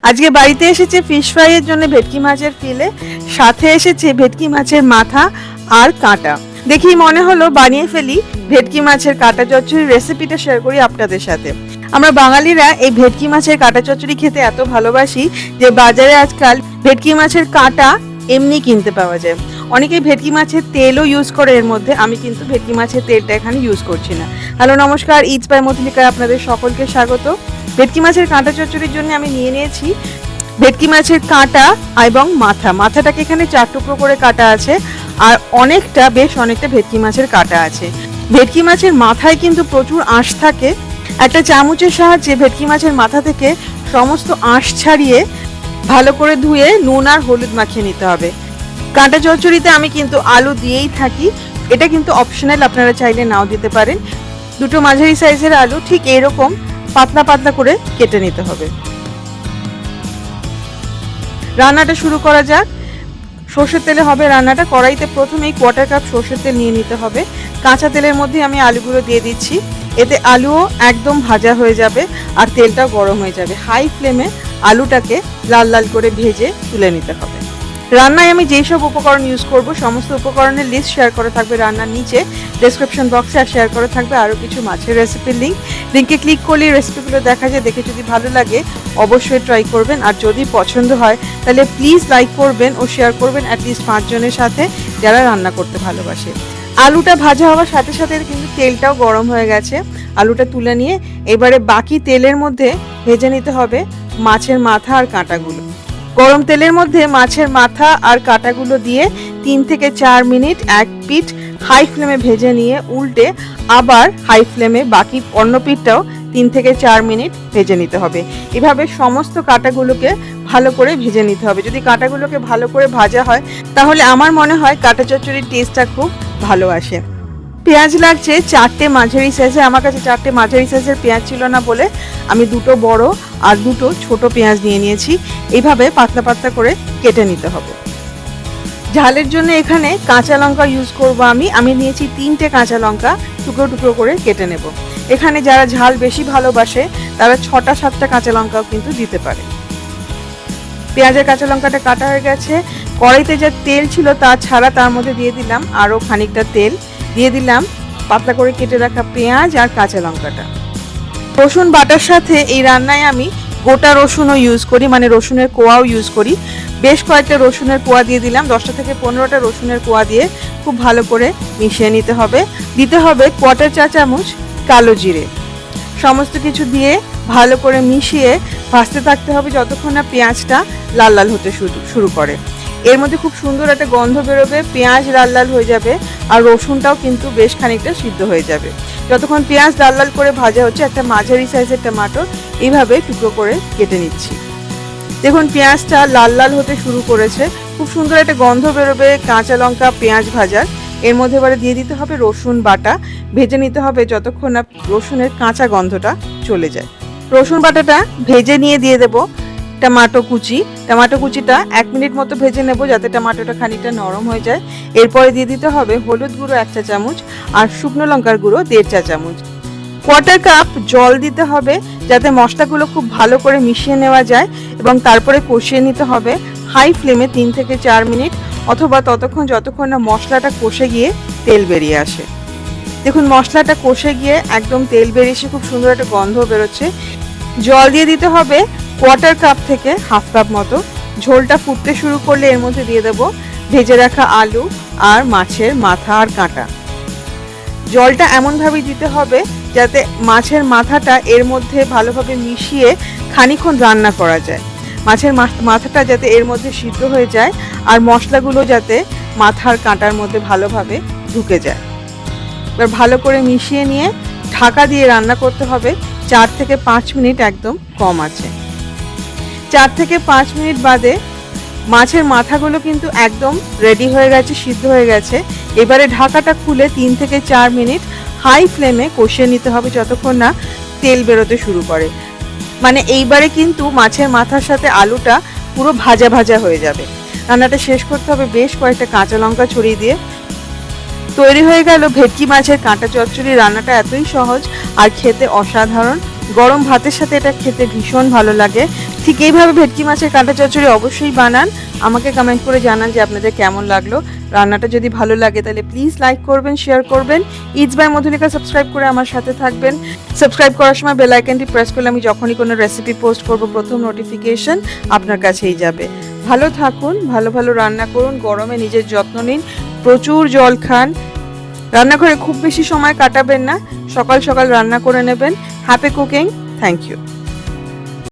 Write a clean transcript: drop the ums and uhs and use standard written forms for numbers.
আজকে বাড়িতে এসেছে ফিশ ফ্রাইয়ের জন্য ভেটকি মাছের ফিলে, সাথে এসেছে ভেটকি মাছের মাথা আর কাঁটা। দেখি মনে হলো বানিয়ে ফেলি ভেটকি মাছের কাঁটা চচ্চড়ির রেসিপিটা শেয়ার করি আপনাদের সাথে। আমরা বাঙালিরা এই ভেটকি মাছের কাঁটা চচ্চড়ি খেতে এত ভালোবাসি যে বাজারে আজকাল ভেটকি মাছের কাঁটা এমনি কিনতে পাওয়া যায়। অনেকেই ভেটকি মাছের তেলও ইউজ করে এর মধ্যে, আমি কিন্তু ভেটকি মাছের তেলটা এখানে ইউজ করছি না। হ্যালো নমস্কার, ইটস বাই মথুলিকায় আপনাদের সকলকে স্বাগত। ভেটকি মাছের কাঁটা চচ্চড়ির জন্য আমি নিয়ে নিয়েছি ভেটকি মাছের কাঁটা এবং মাথাটাকে এখানে 4 টুকরো করে কাটা আছে, আর বেশ অনেকটা ভেটকি মাছের কাঁটা আছে। ভেটকি মাছের মাথায় কিন্তু প্রচুর আঁশ থাকে। একটা চামচের সাহায্যে ভেটকি মাছের মাথা থেকে সমস্ত আঁশ ছাড়িয়ে ভালো করে ধুয়ে নুন আর হলুদ মাখিয়ে নিতে হবে। কাঁটা চচ্চড়িতে আমি কিন্তু আলু দিয়েই থাকি, এটা কিন্তু অপশনাল, আপনারা চাইলে নাও দিতে পারেন। দুটো মাঝারি সাইজের আলু ঠিক এরকম পাতলা পাতলা করে কেটে নিতে হবে। রান্নাটা শুরু করা যাক। সর্ষের তেলে হবে রান্নাটা। কড়াইতে প্রথমেই 1/4 কাপ সর্ষের তেল নিয়ে নিতে হবে। কাঁচা তেলের মধ্যে আমি আলুগুলো দিয়ে দিচ্ছি। এতে আলুও একদম ভাজা হয়ে যাবে আর তেলটাও গরম হয়ে যাবে। হাই ফ্লেমে আলুটাকে লাল লাল করে ভেজে তুলে নিতে হবে। রান্নায় আমি যেই সব উপকরণ ইউজ করব সমস্ত উপকরণের লিস্ট শেয়ার করা থাকবে রান্নার নিচে ডেসক্রিপশন বক্সে, আর শেয়ার করা থাকবে আরও কিছু মাছের রেসিপির লিঙ্কে ক্লিক করলে রেসিপিগুলো দেখা যায়। দেখে যদি ভালো লাগে অবশ্যই ট্রাই করবেন, আর যদি পছন্দ হয় তাহলে প্লিজ লাইক করবেন ও শেয়ার করবেন অ্যাটলিস্ট 5 জনের সাথে যারা রান্না করতে ভালোবাসে। আলুটা ভাজা হওয়ার সাথে সাথে কিন্তু তেলটাও গরম হয়ে গেছে। আলুটা তুলে নিয়ে এবারে বাকি তেলের মধ্যে ভেজে নিতে হবে মাছের মাথা আর কাঁটাগুলো। গরম তেলের মধ্যে মাছের মাথা আর কাঁটাগুলো দিয়ে 3 থেকে 4 মিনিট এক পিঠ হাই ফ্লেমে ভেজে নিয়ে উল্টে আবার হাই ফ্লেমে বাকি অন্য পিঠটাও 3 থেকে 4 মিনিট ভেজে নিতে হবে। এভাবে সমস্ত কাঁটাগুলোকে ভালো করে ভেজে নিতে হবে। যদি কাঁটাগুলোকে ভালো করে ভাজা হয় তাহলে আমার মনে হয় কাঁটা চচ্চড়ির টেস্টটা খুব ভালো আসে। পেঁয়াজ লাগছে 4টে মাঝারি সাইজের। আমার কাছে 4টে মাঝারি সাইজের পেঁয়াজ ছিল না বলে আমি 2টো বড় আর 2টো ছোট পেঁয়াজ নিয়ে নিয়েছি। এইভাবে পাতলা পাতলা করে কেটে নিতে হবে। ঝালের জন্য এখানে কাঁচা লঙ্কা ইউজ করব। আমি নিয়েছি 3টে কাঁচা লঙ্কা, টুকরো টুকরো করে কেটে নেব। এখানে যারা ঝাল বেশি ভালোবাসে তারা 6টা 7টা কাঁচা লঙ্কাও কিন্তু দিতে পারে। পেঁয়াজের কাঁচা লঙ্কাটা কাটা হয়ে গেছে। কড়াইতে যা তেল ছিল তা ছাড়া তার মধ্যে দিয়ে দিলাম আরও খানিকটা তেল, দিয়ে দিলাম পাতলা করে কেটে রাখা পেঁয়াজ আর কাঁচা লঙ্কাটা। রসুন বাটার সাথে এই রান্নায় আমি গোটা রসুনও ইউজ করি, মানে রসুনের কোয়াও ইউজ করি। বেশ কয়েকটা রসুনের কোয়া দিয়ে দিলাম। 10টা থেকে 15টা রসুনের কোয়া দিয়ে খুব ভালো করে মিশিয়ে নিতে হবে। দিতে হবে 1/4 চা চামচ কালো জিরে। সমস্ত কিছু দিয়ে ভালো করে মিশিয়ে ভাজতে থাকতে হবে যতক্ষণ না পেঁয়াজটা লাল লাল হতে শুরু করে। এর মধ্যে খুব সুন্দর একটা গন্ধ বেরোবে, পেঁয়াজ লাল লাল হয়ে যাবে আর রসুনটাও কিন্তু বেশ খানিকটা সিদ্ধ হয়ে যাবে। যতক্ষণ পেঁয়াজ লাল লাল করে ভাজা হচ্ছে একটা মাঝারি সাইজের টমেটো এইভাবে টুকরো করে কেটে নিচ্ছি। দেখুন পেঁয়াজটা লাল লাল হতে শুরু করেছে, খুব সুন্দর একটা গন্ধ বেরোবে কাঁচা লঙ্কা পেঁয়াজ ভাজার। এর মধ্যে এবারে দিয়ে দিতে হবে রসুন বাটা। ভেজে নিতে হবে যতক্ষণ না রসুনের কাঁচা গন্ধটা চলে যায়। রসুন বাটাটা ভেজে নিয়ে দিয়ে দেবো টমেটো কুচিটা 1 মিনিট মতো ভেজে নেব যাতে টমেটোটা খানিকটা নরম হয়ে যায়। এরপরে দিয়ে দিতে হবে হলুদ গুঁড়ো 1 চা চামচ আর শুকনো লঙ্কার গুঁড়ো 1.5 চা চামচ। 1/4 কাপ জল দিতে হবে যাতে মশলাগুলো খুব ভালো করে মিশিয়ে নেওয়া যায়, এবং তারপরে কষিয়ে নিতে হবে হাই ফ্লেমে 3 থেকে 4 মিনিট, অথবা ততক্ষণ যতক্ষণ না মশলাটা কষে গিয়ে তেল বেরিয়ে আসে। দেখুন মশলাটা কষে গিয়ে একদম তেল বেরিয়ে এসে খুব সুন্দর একটা গন্ধ বেরোচ্ছে। জল দিয়ে দিতে হবে 1/4 কাপ থেকে 1/2 কাপ মতো। ঝোলটা ফুটতে শুরু করলে এর মধ্যে দিয়ে দেবো ভেজে রাখা আলু আর মাছের মাথা আর কাঁটা। জলটা এমনভাবে দিতে হবে যাতে মাছের মাথাটা এর মধ্যে ভালোভাবে মিশিয়ে খানিকক্ষণ রান্না করা যায়। মাছের মাথাটা যাতে এর মধ্যে সিদ্ধ হয়ে যায় আর মশলাগুলো যাতে মাথার কাঁটার মধ্যে ভালোভাবে ঢুকে যায়। এবার ভালো করে মিশিয়ে নিয়ে ঢাকা দিয়ে রান্না করতে হবে 4 থেকে 5 মিনিট একদম কম আছে। 4 থেকে 5 মিনিট বাদে মাছের মাথাগুলো কিন্তু একদম রেডি হয়ে গেছে, সিদ্ধ হয়ে গেছে। এবারে ঢাকাটা খুলে 3 থেকে 4 মিনিট হাই ফ্লেমে কষিয়ে নিতে হবে যতক্ষণ না তেল বেরোতে শুরু করে। মানে এইবারে কিন্তু মাছের মাথার সাথে আলুটা পুরো ভাজা ভাজা হয়ে যাবে। রান্নাটা শেষ করতে হবে বেশ কয়েকটা কাঁচা লঙ্কা ছড়িয়ে দিয়ে। তৈরি হয়ে গেল ভেটকি মাছের কাঁটা চচ্চড়ি। রান্নাটা এতই সহজ আর খেতে অসাধারণ। গরম ভাতের সাথে এটা খেতে ভীষণ ভালো লাগে। ঠিক এইভাবে ভেটকি মাছের কাঁটা চচ্চড়ি অবশ্যই বানান, আমাকে কমেন্ট করে জানান যে আপনাদের কেমন লাগলো। রান্নাটা যদি ভালো লাগে তাহলে প্লিজ লাইক করবেন, শেয়ার করবেন। ইটস বাই মধুলিকা সাবস্ক্রাইব করে আমার সাথে থাকবেন। সাবস্ক্রাইব করার সময় বেল আইকনটি প্রেস করলে আমি যখনই কোনো রেসিপি পোস্ট করব প্রথম নোটিফিকেশন আপনার কাছেই যাবে। ভালো থাকুন, ভালো ভালো রান্না করুন, গরমে নিজের যত্ন নিন, প্রচুর জল খান, রান্নাঘরে খুব বেশি সময় কাটাবেন না, সকাল সকাল রান্না করে নেবেন। Happy cooking, thank you.